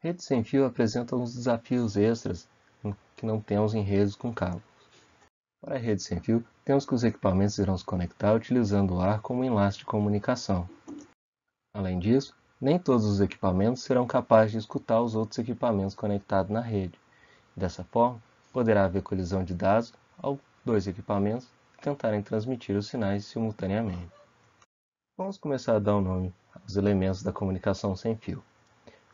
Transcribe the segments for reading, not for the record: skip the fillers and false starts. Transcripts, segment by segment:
Redes sem fio apresentam uns desafios extras que não temos em redes com cabo. Para a rede sem fio, temos que os equipamentos irão se conectar utilizando o ar como enlace de comunicação. Além disso, nem todos os equipamentos serão capazes de escutar os outros equipamentos conectados na rede. Dessa forma, poderá haver colisão de dados ao dois equipamentos tentarem transmitir os sinais simultaneamente. Vamos começar a dar um nome aos elementos da comunicação sem fio.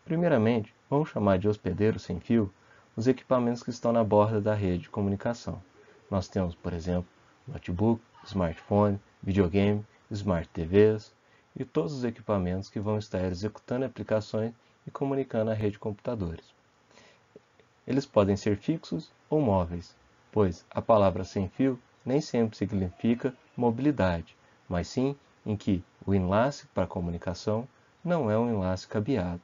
Primeiramente, vamos chamar de hospedeiro sem fio os equipamentos que estão na borda da rede de comunicação. Nós temos, por exemplo, notebook, smartphone, videogame, smart TVs e todos os equipamentos que vão estar executando aplicações e comunicando à rede de computadores. Eles podem ser fixos ou móveis, pois a palavra sem fio nem sempre significa mobilidade, mas sim em que o enlace para a comunicação não é um enlace cabeado.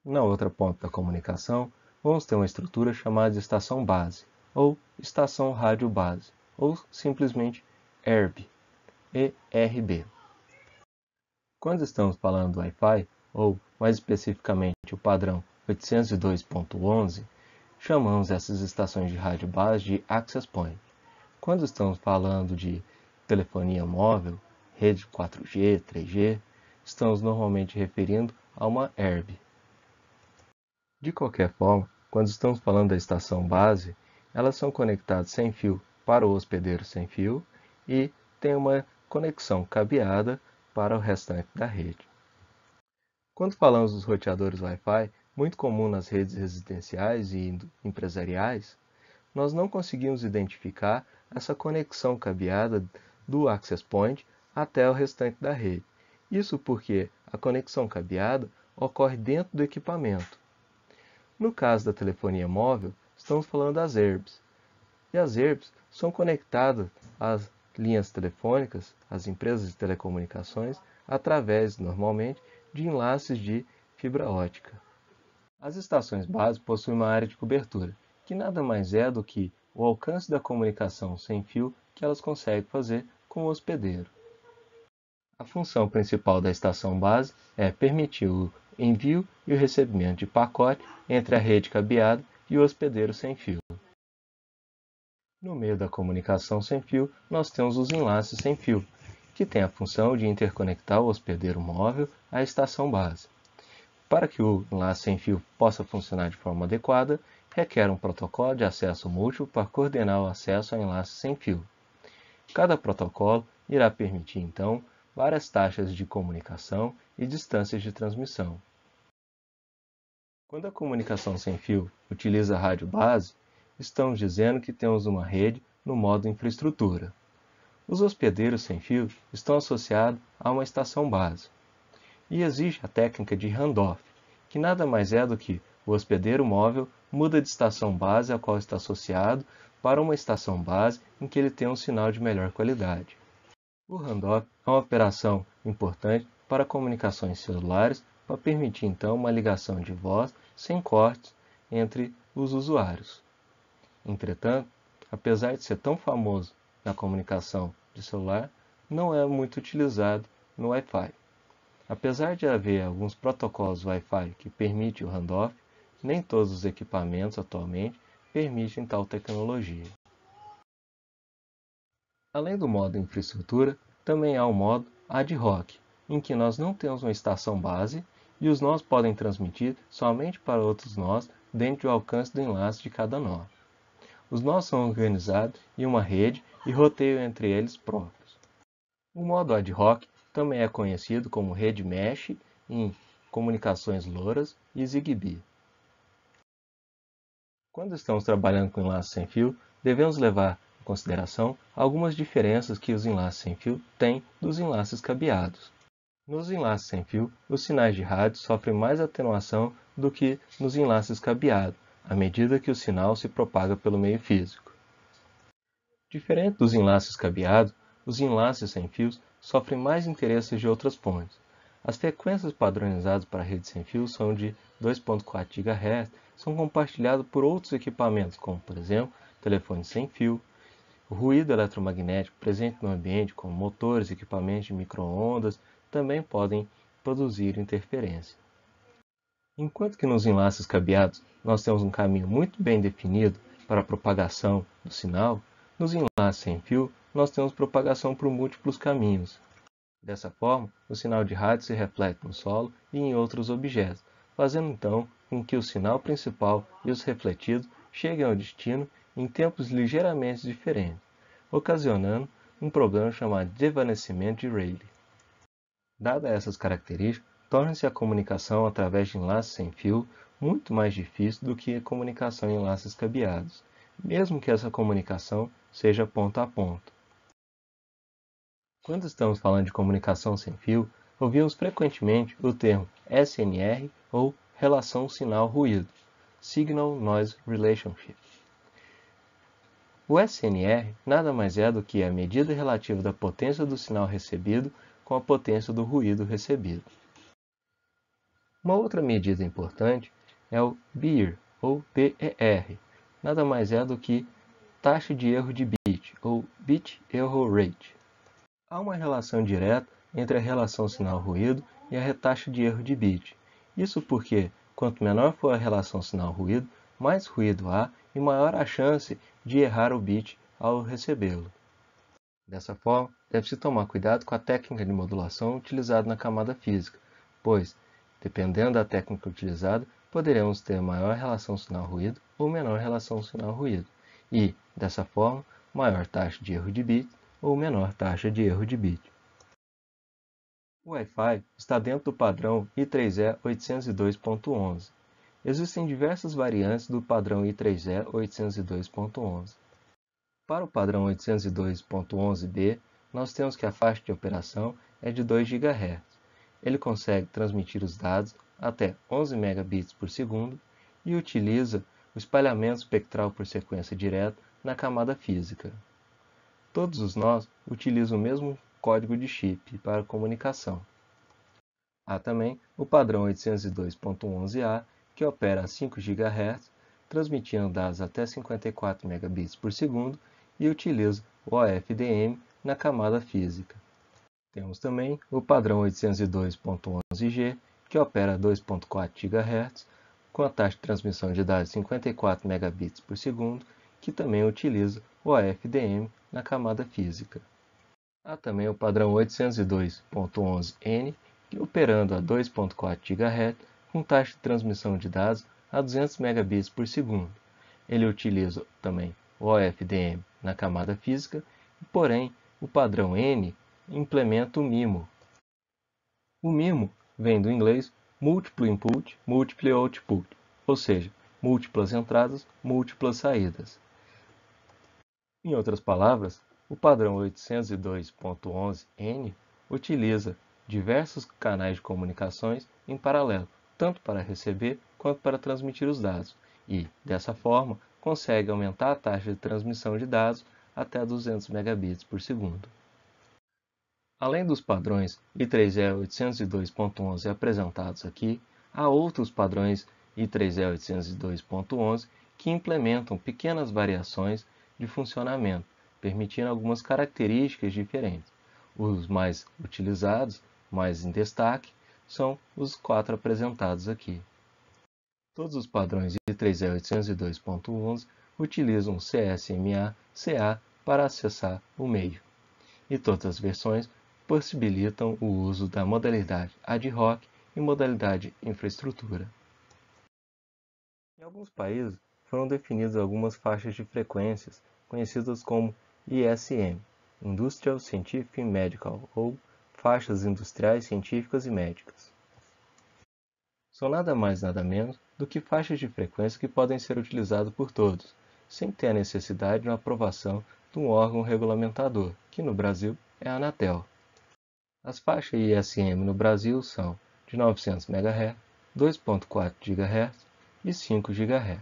Na outra ponta da comunicação, vamos ter uma estrutura chamada de estação base, ou estação rádio base, ou simplesmente ERB, ERB. Quando estamos falando do Wi-Fi, ou mais especificamente o padrão 802.11, chamamos essas estações de rádio base de Access Point. Quando estamos falando de telefonia móvel, rede 4G, 3G, estamos normalmente referindo a uma ERB. De qualquer forma, quando estamos falando da estação base, elas são conectadas sem fio para o hospedeiro sem fio e tem uma conexão cabeada para o restante da rede. Quando falamos dos roteadores Wi-Fi, muito comum nas redes residenciais e empresariais, nós não conseguimos identificar essa conexão cabeada do access point até o restante da rede. Isso porque a conexão cabeada ocorre dentro do equipamento. No caso da telefonia móvel, estamos falando das ERBs. E as ERBs são conectadas às linhas telefônicas, às empresas de telecomunicações, através, normalmente, de enlaces de fibra ótica. As estações base possuem uma área de cobertura, que nada mais é do que o alcance da comunicação sem fio que elas conseguem fazer com o hospedeiro. A função principal da estação base é permitir o envio e o recebimento de pacote entre a rede cabeada e o hospedeiro sem fio. No meio da comunicação sem fio, nós temos os enlaces sem fio, que têm a função de interconectar o hospedeiro móvel à estação base. Para que o enlace sem fio possa funcionar de forma adequada, requer um protocolo de acesso múltiplo para coordenar o acesso ao enlace sem fio. Cada protocolo irá permitir, então, várias taxas de comunicação e distâncias de transmissão. Quando a comunicação sem fio utiliza a rádio base, estamos dizendo que temos uma rede no modo infraestrutura. Os hospedeiros sem fio estão associados a uma estação base. E existe a técnica de handoff, que nada mais é do que o hospedeiro móvel muda de estação base a qual está associado para uma estação base em que ele tem um sinal de melhor qualidade. O handoff é uma operação importante para comunicações celulares para permitir então uma ligação de voz sem cortes entre os usuários. Entretanto, apesar de ser tão famoso na comunicação de celular, não é muito utilizado no Wi-Fi. Apesar de haver alguns protocolos Wi-Fi que permitem o handoff, nem todos os equipamentos atualmente permitem tal tecnologia. Além do modo infraestrutura, também há o modo ad hoc, em que nós não temos uma estação base e os nós podem transmitir somente para outros nós dentro do alcance do enlace de cada nó. Os nós são organizados em uma rede e roteiam entre eles próprios. O modo ad hoc também é conhecido como rede mesh em comunicações LoRaWAN e Zigbee. Quando estamos trabalhando com enlace sem fio, devemos levar em consideração algumas diferenças que os enlaces sem fio têm dos enlaces cabeados. Nos enlaces sem fio, os sinais de rádio sofrem mais atenuação do que nos enlaces cabeados, à medida que o sinal se propaga pelo meio físico. Diferente dos enlaces cabeados, os enlaces sem fios sofrem mais interesses de outras fontes. As frequências padronizadas para a rede sem fio são de 2.4 GHz, são compartilhadas por outros equipamentos, como, por exemplo, telefones sem fio. O ruído eletromagnético presente no ambiente, como motores, equipamentos de micro-ondas, também podem produzir interferência. Enquanto que nos enlaces cabeados nós temos um caminho muito bem definido para a propagação do sinal, nos enlaces sem fio nós temos propagação por múltiplos caminhos. Dessa forma, o sinal de rádio se reflete no solo e em outros objetos, fazendo então com que o sinal principal e os refletidos cheguem ao destino em tempos ligeiramente diferentes, ocasionando um problema chamado de desvanecimento de Rayleigh. Dadas essas características, torna-se a comunicação através de enlaces sem fio muito mais difícil do que a comunicação em enlaces cabeados, mesmo que essa comunicação seja ponto a ponto. Quando estamos falando de comunicação sem fio, ouvimos frequentemente o termo SNR ou relação sinal-ruído, Signal Noise Relationship. O SNR nada mais é do que a medida relativa da potência do sinal recebido com a potência do ruído recebido. Uma outra medida importante é o BER, ou BER, nada mais é do que taxa de erro de bit, ou Bit Error Rate. Há uma relação direta entre a relação sinal-ruído e a taxa de erro de bit. Isso porque, quanto menor for a relação sinal-ruído, mais ruído há e maior a chance de errar o bit ao recebê-lo. Dessa forma, deve-se tomar cuidado com a técnica de modulação utilizada na camada física, pois, dependendo da técnica utilizada, poderemos ter maior relação sinal-ruído ou menor relação sinal-ruído, e, dessa forma, maior taxa de erro de bit ou menor taxa de erro de bit. O Wi-Fi está dentro do padrão I3E 802.11. Existem diversas variantes do padrão I3E 802.11. Para o padrão 802.11b, nós temos que a faixa de operação é de 2 GHz. Ele consegue transmitir os dados até 11 megabits por segundo e utiliza o espalhamento espectral por sequência direta na camada física. Todos os nós utilizam o mesmo código de chip para comunicação. Há também o padrão 802.11a, que opera a 5 GHz, transmitindo dados até 54 megabits por segundo e utiliza o OFDM na camada física. Temos também o padrão 802.11g, que opera a 2.4 GHz, com a taxa de transmissão de dados de 54 megabits por segundo, que também utiliza o OFDM na camada física. Há também o padrão 802.11n, que operando a 2.4 GHz, com taxa de transmissão de dados a 200 megabits por segundo. Ele utiliza também o OFDM na camada física, porém o padrão N implementa o MIMO. O MIMO vem do inglês Multiple Input, Multiple Output, ou seja, múltiplas entradas, múltiplas saídas. Em outras palavras, o padrão 802.11n utiliza diversos canais de comunicações em paralelo, tanto para receber quanto para transmitir os dados, e, dessa forma, consegue aumentar a taxa de transmissão de dados até 200 megabits por segundo. Além dos padrões I3E 802.11 apresentados aqui, há outros padrões I3E 802.11 que implementam pequenas variações de funcionamento, permitindo algumas características diferentes. Os mais utilizados, mais em destaque, são os 4 apresentados aqui. Todos os padrões I3E 802.11 utilizam CSMA/CA para acessar o meio, e todas as versões possibilitam o uso da modalidade ad hoc e modalidade infraestrutura. Em alguns países foram definidas algumas faixas de frequências conhecidas como ISM, Industrial Scientific and Medical, ou faixas industriais, científicas e médicas. São nada mais nada menos do que faixas de frequência que podem ser utilizadas por todos, sem ter a necessidade de uma aprovação de um órgão regulamentador, que no Brasil é a Anatel. As faixas ISM no Brasil são de 900 MHz, 2.4 GHz e 5 GHz.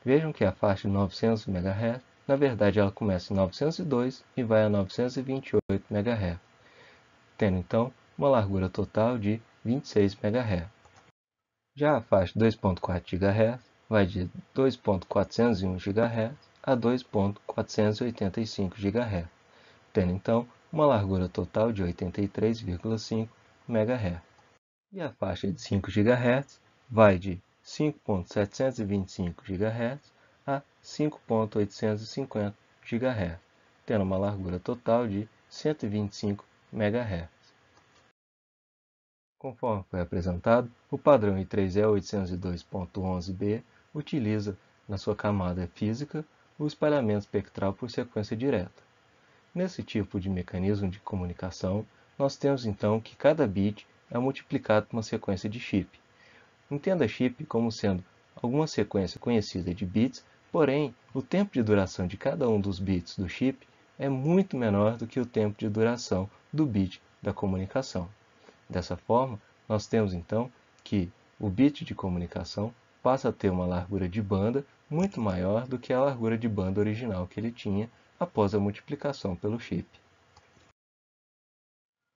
Vejam que a faixa de 900 MHz, na verdade ela começa em 902 e vai a 928 MHz, tendo então uma largura total de 26 MHz. Já a faixa 2.4 GHz vai de 2.401 GHz a 2.485 GHz, tendo então uma largura total de 83,5 MHz. E a faixa de 5 GHz vai de 5.725 GHz a 5.850 GHz, tendo uma largura total de 125 MHz. Conforme foi apresentado, o padrão I3E802.11b utiliza, na sua camada física, o espalhamento espectral por sequência direta. Nesse tipo de mecanismo de comunicação, nós temos então que cada bit é multiplicado por uma sequência de chip. Entenda chip como sendo alguma sequência conhecida de bits, porém, o tempo de duração de cada um dos bits do chip é muito menor do que o tempo de duração do bit da comunicação. Dessa forma, nós temos então que o bit de comunicação passa a ter uma largura de banda muito maior do que a largura de banda original que ele tinha após a multiplicação pelo chip.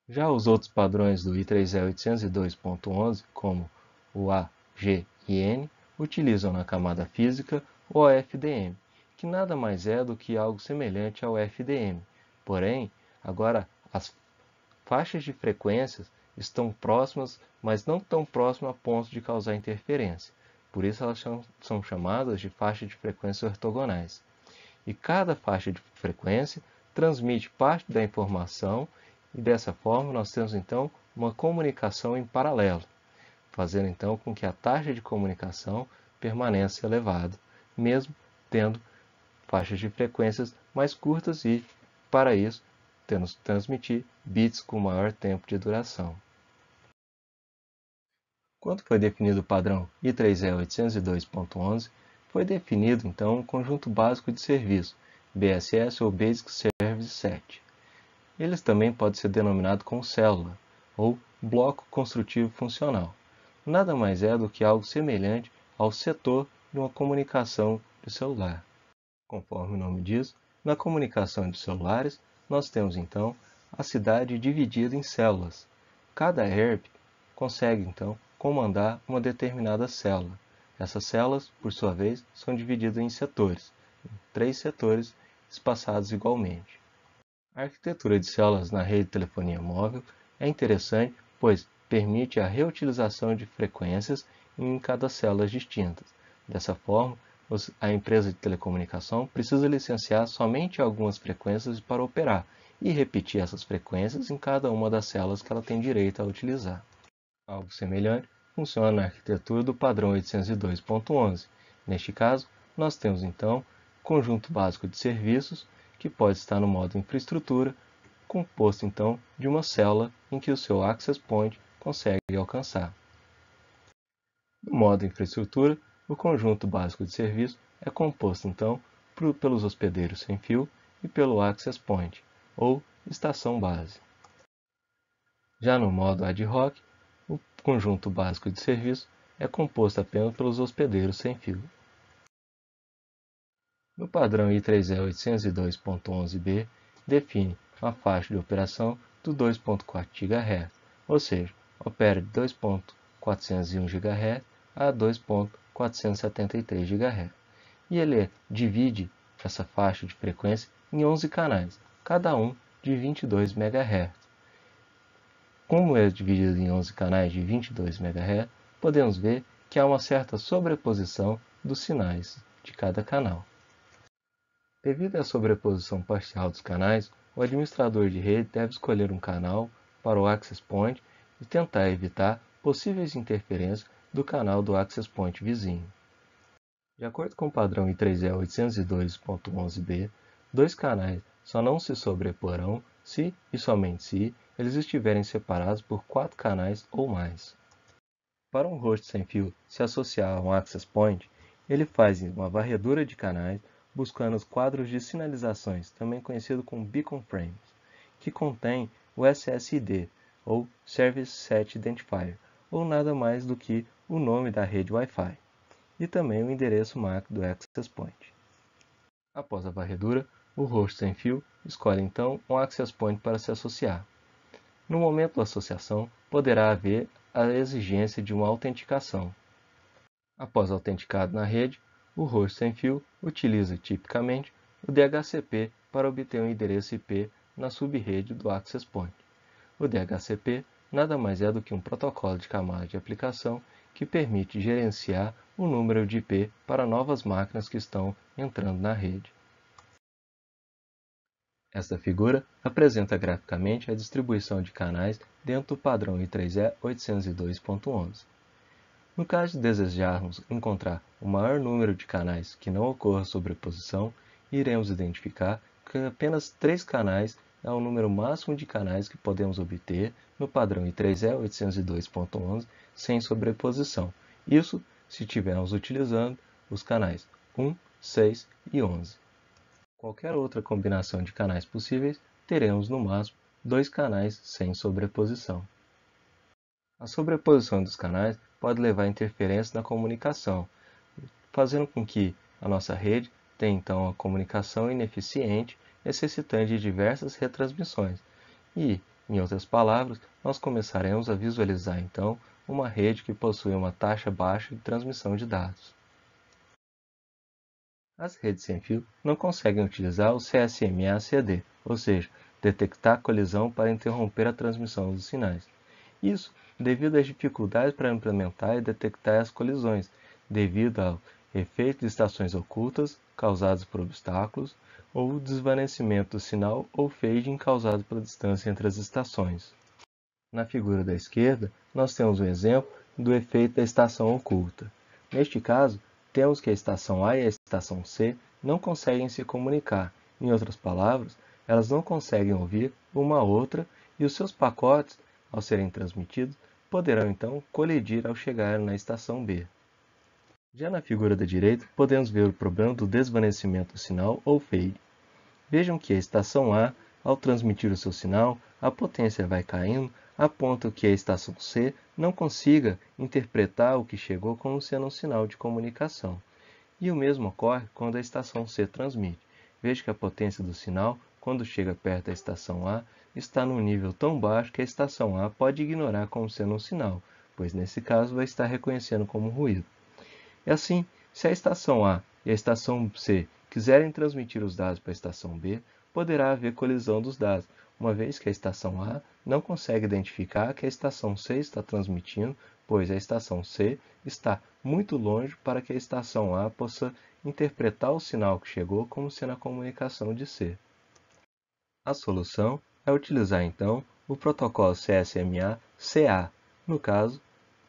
Já os outros padrões do I3E802.11, como o A, G e N, utilizam na camada física o FDM, que nada mais é do que algo semelhante ao FDM. Porém, agora as faixas de frequências estão próximas, mas não tão próximas a ponto de causar interferência. Por isso elas são chamadas de faixas de frequência ortogonais. E cada faixa de frequência transmite parte da informação e dessa forma nós temos então uma comunicação em paralelo, fazendo então com que a taxa de comunicação permaneça elevada, mesmo tendo faixas de frequências mais curtas e, para isso, temos que transmitir bits com maior tempo de duração. Quando foi definido o padrão I3E802.11, foi definido então um conjunto básico de serviço, BSS ou Basic Service Set. Eles também podem ser denominados como célula, ou bloco construtivo funcional. Nada mais é do que algo semelhante ao setor de uma comunicação de celular. Conforme o nome diz, na comunicação de celulares, nós temos então a cidade dividida em células. Cada ERP consegue então comandar uma determinada célula. Essas células, por sua vez, são divididas em setores, 3 setores espaçados igualmente. A arquitetura de células na rede de telefonia móvel é interessante, pois permite a reutilização de frequências em cada célula distintas. Dessa forma, a empresa de telecomunicação precisa licenciar somente algumas frequências para operar e repetir essas frequências em cada uma das células que ela tem direito a utilizar. Algo semelhante funciona na arquitetura do padrão 802.11. Neste caso, nós temos então conjunto básico de serviços que pode estar no modo infraestrutura, composto então de uma célula em que o seu access point consegue alcançar. No modo infraestrutura, o conjunto básico de serviço é composto então pelos hospedeiros sem fio e pelo access point, ou estação base. Já no modo ad hoc, o conjunto básico de serviço é composto apenas pelos hospedeiros sem fio. No padrão I3E802.11b, define uma faixa de operação do 2.4 GHz, ou seja, opera de 2.401 GHz a 2.473 GHz. E ele divide essa faixa de frequência em 11 canais, cada um de 22 MHz. Como é dividido em 11 canais de 22 MHz, podemos ver que há uma certa sobreposição dos sinais de cada canal. Devido à sobreposição parcial dos canais, o administrador de rede deve escolher um canal para o access point e tentar evitar possíveis interferências do canal do access point vizinho. De acordo com o padrão I3E802.11b, dois canais só não se sobreporão se, e somente se, eles estiverem separados por 4 canais ou mais. Para um host sem fio se associar a um access point, ele faz uma varredura de canais buscando os quadros de sinalizações, também conhecido como beacon frames, que contém o SSID, ou Service Set Identifier, ou nada mais do que o nome da rede Wi-Fi, e também o endereço MAC do access point. Após a varredura, o host sem fio escolhe então um access point para se associar. No momento da associação, poderá haver a exigência de uma autenticação. Após autenticado na rede, o host sem fio utiliza tipicamente o DHCP para obter um endereço IP na subrede do access point. O DHCP nada mais é do que um protocolo de camada de aplicação que permite gerenciar o número de IP para novas máquinas que estão entrando na rede. Esta figura apresenta graficamente a distribuição de canais dentro do padrão I3E 802.11. No caso de desejarmos encontrar o maior número de canais que não ocorra sobreposição, iremos identificar que apenas 3 canais é o número máximo de canais que podemos obter no padrão I3E 802.11 sem sobreposição. Isso se estivermos utilizando os canais 1, 6 e 11. Qualquer outra combinação de canais possíveis, teremos no máximo 2 canais sem sobreposição. A sobreposição dos canais pode levar a interferência na comunicação, fazendo com que a nossa rede tenha então a comunicação ineficiente, necessitando de diversas retransmissões. E, em outras palavras, nós começaremos a visualizar então uma rede que possui uma taxa baixa de transmissão de dados. As redes sem fio não conseguem utilizar o CSMA-CD, ou seja, detectar colisão para interromper a transmissão dos sinais. Isso devido às dificuldades para implementar e detectar as colisões, devido ao efeito de estações ocultas causadas por obstáculos, ou desvanecimento do sinal ou fading causado pela distância entre as estações. Na figura da esquerda, nós temos um exemplo do efeito da estação oculta. Neste caso, temos que a estação A e a estação C não conseguem se comunicar. Em outras palavras, elas não conseguem ouvir uma a outra e os seus pacotes, ao serem transmitidos, poderão então colidir ao chegar na estação B. Já na figura da direita, podemos ver o problema do desvanecimento do sinal ou fade. Vejam que a estação A, ao transmitir o seu sinal, a potência vai caindo a ponto que a estação C não consiga interpretar o que chegou como sendo um sinal de comunicação. E o mesmo ocorre quando a estação C transmite. Veja que a potência do sinal, quando chega perto da estação A, está num nível tão baixo que a estação A pode ignorar como sendo um sinal, pois nesse caso vai estar reconhecendo como ruído. E assim, se a estação A e a estação C quiserem transmitir os dados para a estação B, poderá haver colisão dos dados, uma vez que a estação A não consegue identificar que a estação C está transmitindo, pois a estação C está muito longe para que a estação A possa interpretar o sinal que chegou como sendo a comunicação de C. A solução é utilizar então o protocolo CSMA-CA, no caso,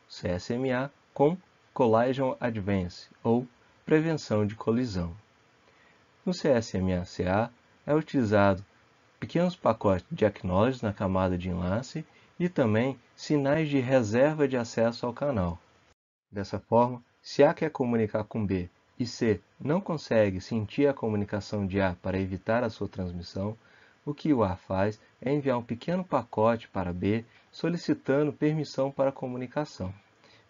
CSMA com Collision Advance, ou prevenção de colisão. No CSMA-CA é utilizado pequenos pacotes de acknowledge na camada de enlace e também sinais de reserva de acesso ao canal. Dessa forma, se A quer comunicar com B e C não consegue sentir a comunicação de A para evitar a sua transmissão, o que o A faz é enviar um pequeno pacote para B solicitando permissão para a comunicação.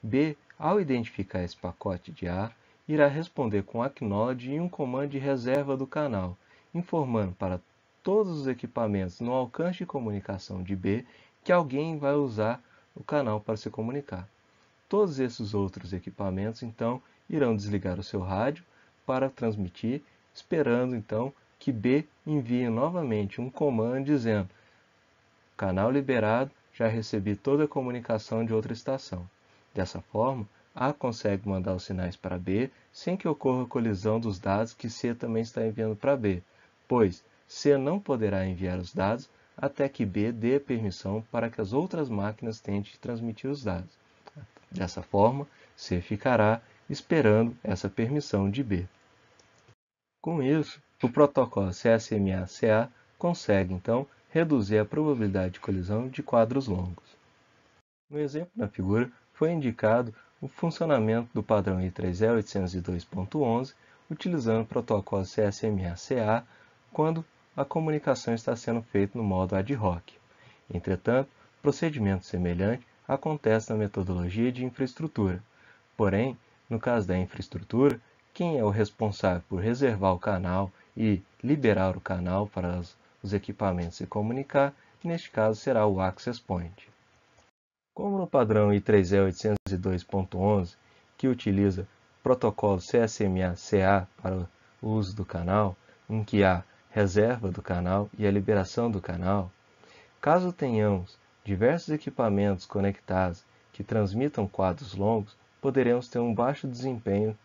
B, ao identificar esse pacote de A, irá responder com acknowledge e um comando de reserva do canal, informando para todos os equipamentos no alcance de comunicação de B que alguém vai usar o canal para se comunicar. Todos esses outros equipamentos, então, irão desligar o seu rádio para transmitir, esperando, então, que B envie novamente um comando dizendo: canal liberado, já recebi toda a comunicação de outra estação. Dessa forma, A consegue mandar os sinais para B sem que ocorra colisão dos dados que C também está enviando para B, pois C não poderá enviar os dados até que B dê permissão para que as outras máquinas tentem transmitir os dados. Dessa forma, C ficará esperando essa permissão de B. Com isso, o protocolo CSMA-CA consegue, então, reduzir a probabilidade de colisão de quadros longos. No exemplo na figura, foi indicado o funcionamento do padrão I3E 802.11 utilizando o protocolo CSMA-CA quando a comunicação está sendo feita no modo ad hoc. Entretanto, procedimento semelhante acontece na metodologia de infraestrutura. Porém, no caso da infraestrutura, quem é o responsável por reservar o canal e liberar o canal para os equipamentos se comunicar, neste caso será o Access Point. Como no padrão I3E 802.11, que utiliza o protocolo CSMA-CA para o uso do canal, em que há reserva do canal e a liberação do canal, caso tenhamos diversos equipamentos conectados que transmitam quadros longos, poderemos ter um baixo desempenho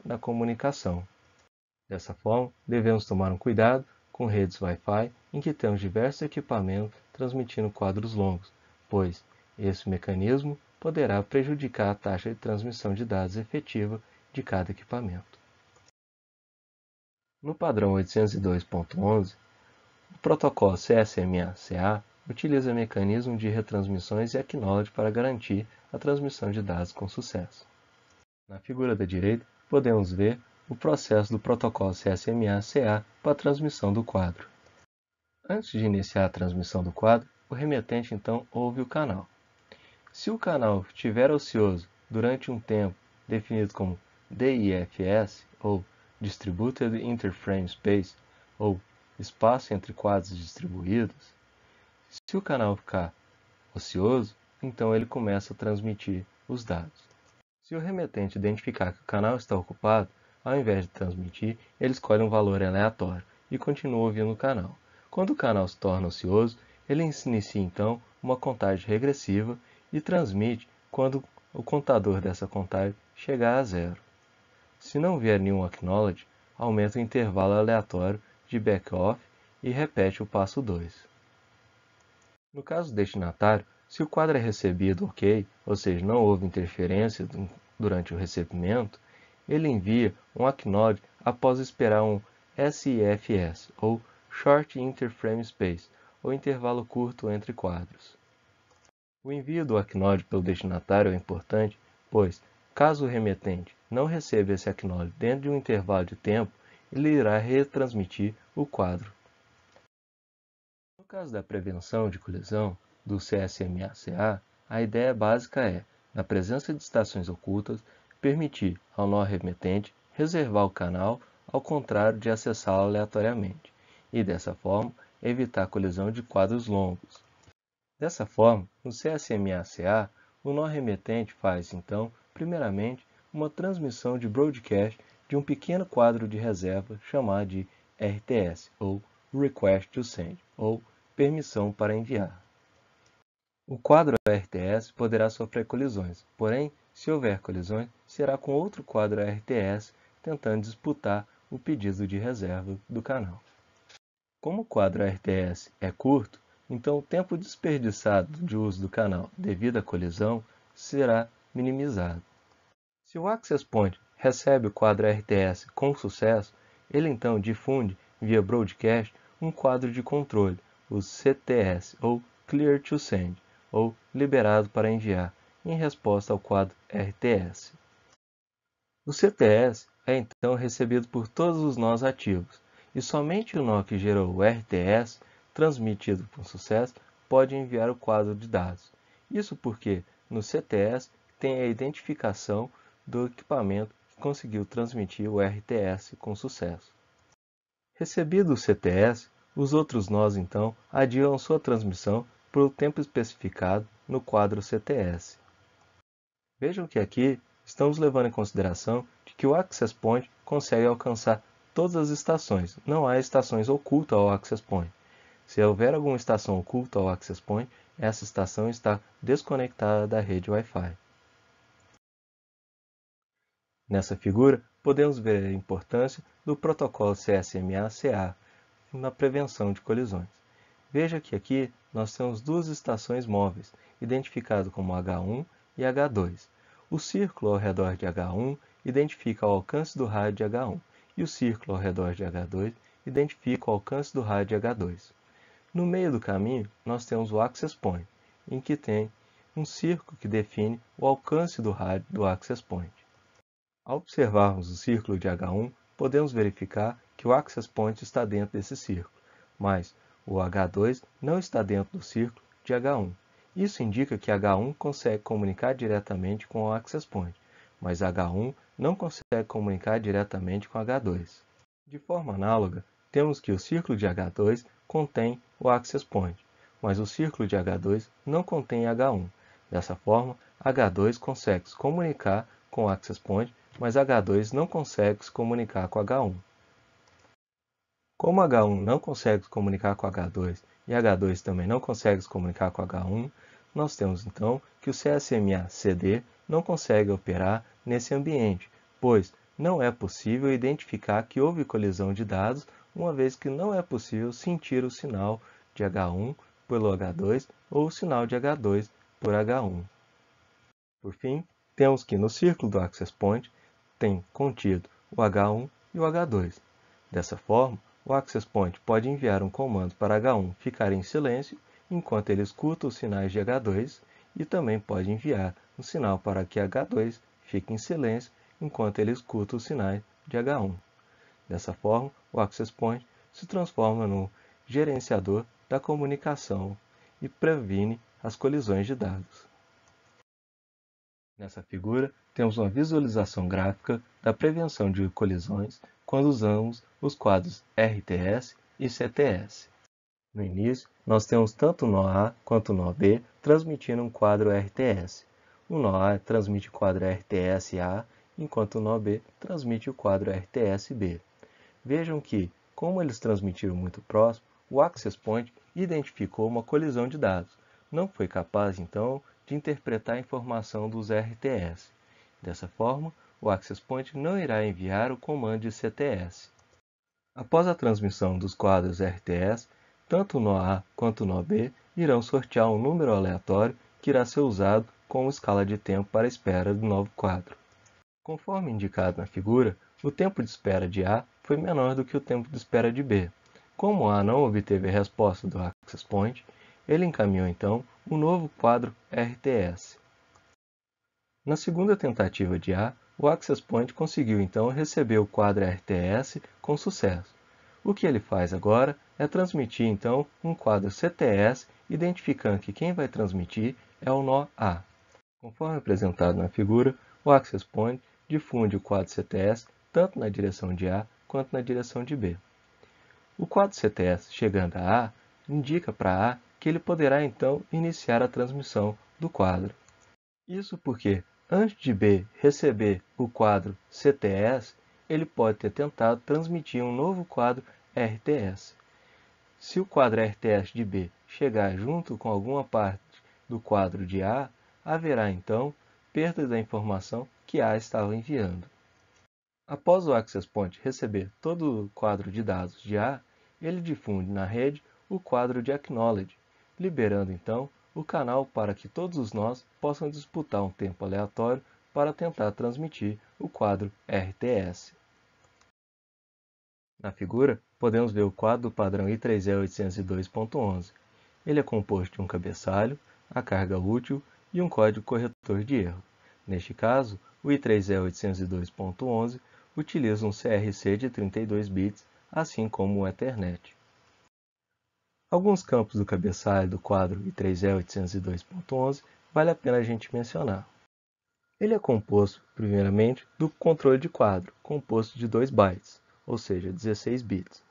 na comunicação. Dessa forma, devemos tomar um cuidado com redes Wi-Fi em que temos diversos equipamentos transmitindo quadros longos, pois esse mecanismo poderá prejudicar a taxa de transmissão de dados efetiva de cada equipamento. No padrão 802.11, o protocolo CSMA-CA utiliza mecanismos de retransmissões e acknowledge para garantir a transmissão de dados com sucesso. Na figura da direita, podemos ver o processo do protocolo CSMA-CA para a transmissão do quadro. Antes de iniciar a transmissão do quadro, o remetente então ouve o canal. Se o canal estiver ocioso durante um tempo definido como DIFS, ou Distributed Interframe Space, ou espaço entre quadros distribuídos, se o canal ficar ocioso, então ele começa a transmitir os dados. Se o remetente identificar que o canal está ocupado, ao invés de transmitir, ele escolhe um valor aleatório e continua ouvindo o canal. Quando o canal se torna ocioso, ele inicia então uma contagem regressiva e transmite quando o contador dessa contagem chegar a zero. Se não vier nenhum acknowledge, aumenta o intervalo aleatório de back-off e repete o passo 2. No caso do destinatário, se o quadro é recebido ok, ou seja, não houve interferência durante o recebimento, ele envia um acknowledge após esperar um SIFS, ou Short Interframe Space, ou intervalo curto entre quadros. O envio do acknowledge pelo destinatário é importante, pois, caso o remetente não receba esse acknowledge dentro de um intervalo de tempo, ele irá retransmitir o quadro. No caso da prevenção de colisão do CSMA-CA, a ideia básica é, na presença de estações ocultas, permitir ao nó remetente reservar o canal ao contrário de acessá-lo aleatoriamente, e dessa forma evitar a colisão de quadros longos. Dessa forma, no CSMA-CA, o nó remetente faz, então, primeiramente, uma transmissão de broadcast de um pequeno quadro de reserva chamado de RTS, ou Request to Send, ou Permissão para Enviar. O quadro RTS poderá sofrer colisões, porém, se houver colisões, será com outro quadro RTS tentando disputar o pedido de reserva do canal. Como o quadro RTS é curto, então o tempo desperdiçado de uso do canal devido à colisão será minimizado. Se o Access Point recebe o quadro RTS com sucesso, ele então difunde via broadcast um quadro de controle, o CTS, ou Clear to Send, ou liberado para enviar, em resposta ao quadro RTS. O CTS é então recebido por todos os nós ativos, e somente o nó que gerou o RTS, transmitido com sucesso, pode enviar o quadro de dados. Isso porque, no CTS, tem a identificação do equipamento que conseguiu transmitir o RTS com sucesso. Recebido o CTS, os outros nós, então, adiam sua transmissão por um tempo especificado no quadro CTS. Vejam que aqui estamos levando em consideração de que o Access Point consegue alcançar todas as estações, não há estações ocultas ao Access Point. Se houver alguma estação oculta ao Access Point, essa estação está desconectada da rede Wi-Fi. Nessa figura, podemos ver a importância do protocolo CSMA-CA na prevenção de colisões. Veja que aqui nós temos duas estações móveis, identificadas como H1 e H2. O círculo ao redor de H1 identifica o alcance do rádio de H1 e o círculo ao redor de H2 identifica o alcance do rádio de H2. No meio do caminho, nós temos o Access Point, em que tem um círculo que define o alcance do rádio do Access Point. Ao observarmos o círculo de H1, podemos verificar que o Access Point está dentro desse círculo, mas o H2 não está dentro do círculo de H1. Isso indica que H1 consegue comunicar diretamente com o Access Point, mas H1 não consegue comunicar diretamente com H2. De forma análoga, temos que o círculo de H2 contém o Access Point, mas o círculo de H2 não contém H1. Dessa forma, H2 consegue se comunicar com o Access Point, mas H2 não consegue se comunicar com H1. Como H1 não consegue se comunicar com H2 e H2 também não consegue se comunicar com H1, nós temos então que o CSMA-CD não consegue operar nesse ambiente, pois não é possível identificar que houve colisão de dados, uma vez que não é possível sentir o sinal de H1 pelo H2 ou o sinal de H2 por H1. Por fim, temos que no círculo do Access Point tem contido o H1 e o H2. Dessa forma, o Access Point pode enviar um comando para H1 ficar em silêncio enquanto ele escuta os sinais de H2 e também pode enviar um sinal para que H2 fique em silêncio enquanto ele escuta os sinais de H1. Dessa forma, o Access Point se transforma no gerenciador da comunicação e previne as colisões de dados. Nessa figura, temos uma visualização gráfica da prevenção de colisões quando usamos os quadros RTS e CTS. No início, nós temos tanto o nó A quanto o nó B transmitindo um quadro RTS. O nó A transmite o quadro RTS-A, enquanto o nó B transmite o quadro RTS-B. Vejam que, como eles transmitiram muito próximo, o Access Point identificou uma colisão de dados. Não foi capaz, então, de interpretar a informação dos RTS. Dessa forma, o Access Point não irá enviar o comando de CTS. Após a transmissão dos quadros RTS, tanto o nó A quanto o nó B irão sortear um número aleatório que irá ser usado como escala de tempo para a espera do novo quadro. Conforme indicado na figura, o tempo de espera de A foi menor do que o tempo de espera de B. Como A não obteve a resposta do Access Point, ele encaminhou então um novo quadro RTS. Na segunda tentativa de A, o Access Point conseguiu então receber o quadro RTS com sucesso. O que ele faz agora é transmitir então um quadro CTS, identificando que quem vai transmitir é o nó A. Conforme apresentado na figura, o Access Point difunde o quadro CTS tanto na direção de A quanto na direção de B. O quadro CTS chegando a A indica para A que ele poderá então iniciar a transmissão do quadro. Isso porque, antes de B receber o quadro CTS, ele pode ter tentado transmitir um novo quadro RTS. Se o quadro RTS de B chegar junto com alguma parte do quadro de A, haverá então perda da informação que A estava enviando. Após o Access Point receber todo o quadro de dados de A, ele difunde na rede o quadro de Acknowledge, liberando então o canal para que todos os nós possam disputar um tempo aleatório para tentar transmitir o quadro RTS. Na figura, podemos ver o quadro do padrão I3E802.11. Ele é composto de um cabeçalho, a carga útil e um código corretor de erro. Neste caso, o I3E802.11 utiliza um CRC de 32 bits, assim como o Ethernet. Alguns campos do cabeçalho do quadro I3E802.11 vale a pena a gente mencionar. Ele é composto, primeiramente, do controle de quadro, composto de 2 bytes, ou seja, 16 bits.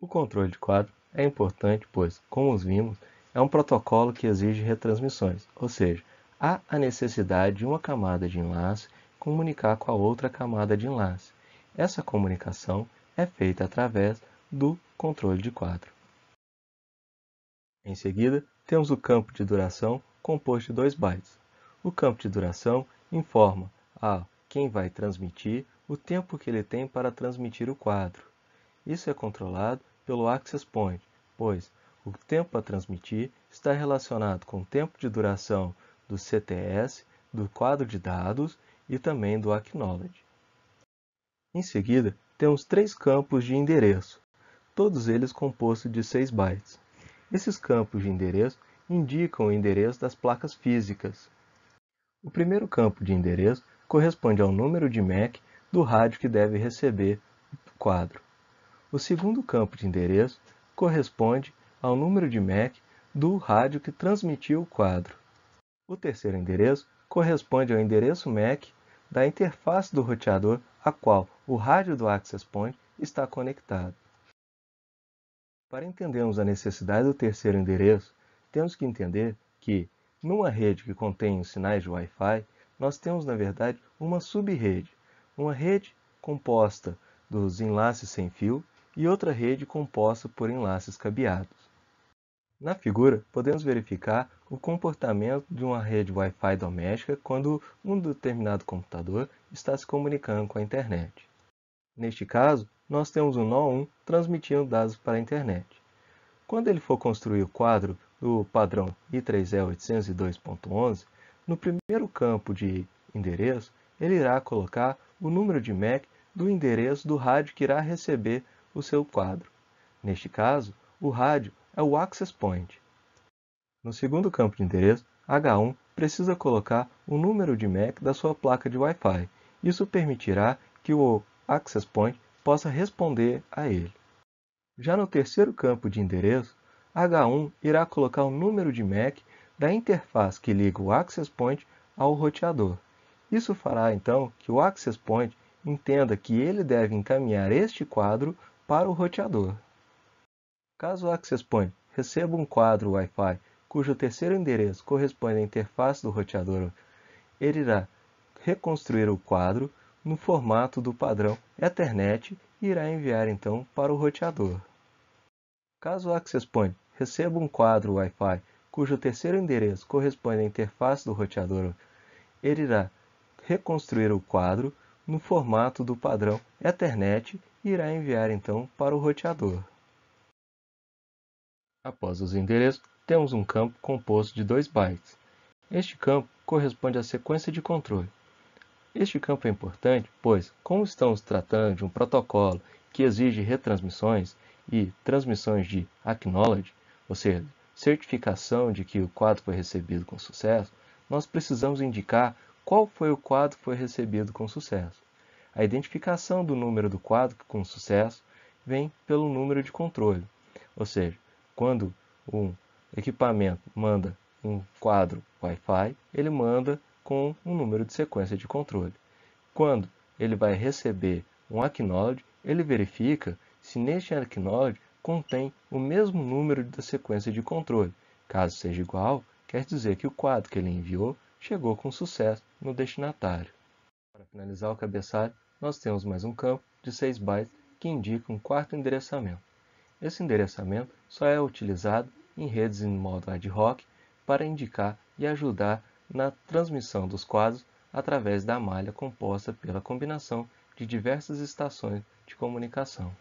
O controle de quadro é importante pois, como vimos, é um protocolo que exige retransmissões, ou seja, há a necessidade de uma camada de enlace comunicar com a outra camada de enlace. Essa comunicação é feita através do controle de quadro. Em seguida, temos o campo de duração composto de 2 bytes. O campo de duração informa a quem vai transmitir o tempo que ele tem para transmitir o quadro. Isso é controlado pelo Access Point, pois o tempo a transmitir está relacionado com o tempo de duração do CTS, do quadro de dados e também do Acknowledge. Em seguida, temos 3 campos de endereço, todos eles compostos de 6 bytes. Esses campos de endereço indicam o endereço das placas físicas. O primeiro campo de endereço corresponde ao número de MAC do rádio que deve receber o quadro. O segundo campo de endereço corresponde ao número de MAC do rádio que transmitiu o quadro. O terceiro endereço corresponde ao endereço MAC da interface do roteador a qual o rádio do Access Point está conectado. Para entendermos a necessidade do terceiro endereço, temos que entender que, numa rede que contém os sinais de Wi-Fi, nós temos, na verdade, uma sub-rede, uma rede composta dos enlaces sem fio e outra rede composta por enlaces cabeados. Na figura, podemos verificar o comportamento de uma rede Wi-Fi doméstica quando um determinado computador está se comunicando com a internet. Neste caso, nós temos um nó 1 transmitindo dados para a internet. Quando ele for construir o quadro do padrão I3E802.11, no primeiro campo de endereço, ele irá colocar o número de MAC do endereço do rádio que irá receber o seu quadro. Neste caso, o rádio é o Access Point. No segundo campo de endereço, H1 precisa colocar o número de MAC da sua placa de Wi-Fi. Isso permitirá que o Access Point possa responder a ele. Já no terceiro campo de endereço, H1 irá colocar o número de MAC da interface que liga o Access Point ao roteador. Isso fará então que o Access Point entenda que ele deve encaminhar este quadro para o roteador. Caso o Access Point receba um quadro Wi-Fi cujo terceiro endereço corresponde à interface do roteador, ele irá reconstruir o quadro no formato do padrão Ethernet e irá enviar então para o roteador. Caso o Access Point receba um quadro Wi-Fi cujo terceiro endereço corresponde à interface do roteador, ele irá reconstruir o quadro no formato do padrão Ethernet e irá enviar então para o roteador. Após os endereços, temos um campo composto de 2 bytes. Este campo corresponde à sequência de controle. Este campo é importante, pois, como estamos tratando de um protocolo que exige retransmissões e transmissões de acknowledge, ou seja, certificação de que o quadro foi recebido com sucesso, nós precisamos indicar qual foi o quadro que foi recebido com sucesso. A identificação do número do quadro com sucesso vem pelo número de controle, ou seja, quando um equipamento manda um quadro Wi-Fi, ele manda com um número de sequência de controle. Quando ele vai receber um acknowledge, ele verifica se neste acknowledge contém o mesmo número da sequência de controle. Caso seja igual, quer dizer que o quadro que ele enviou chegou com sucesso no destinatário. Para finalizar o cabeçalho, nós temos mais um campo de 6 bytes que indica um quarto endereçamento. Esse endereçamento só é utilizado em redes em modo ad hoc para indicar e ajudar na transmissão dos quadros através da malha composta pela combinação de diversas estações de comunicação.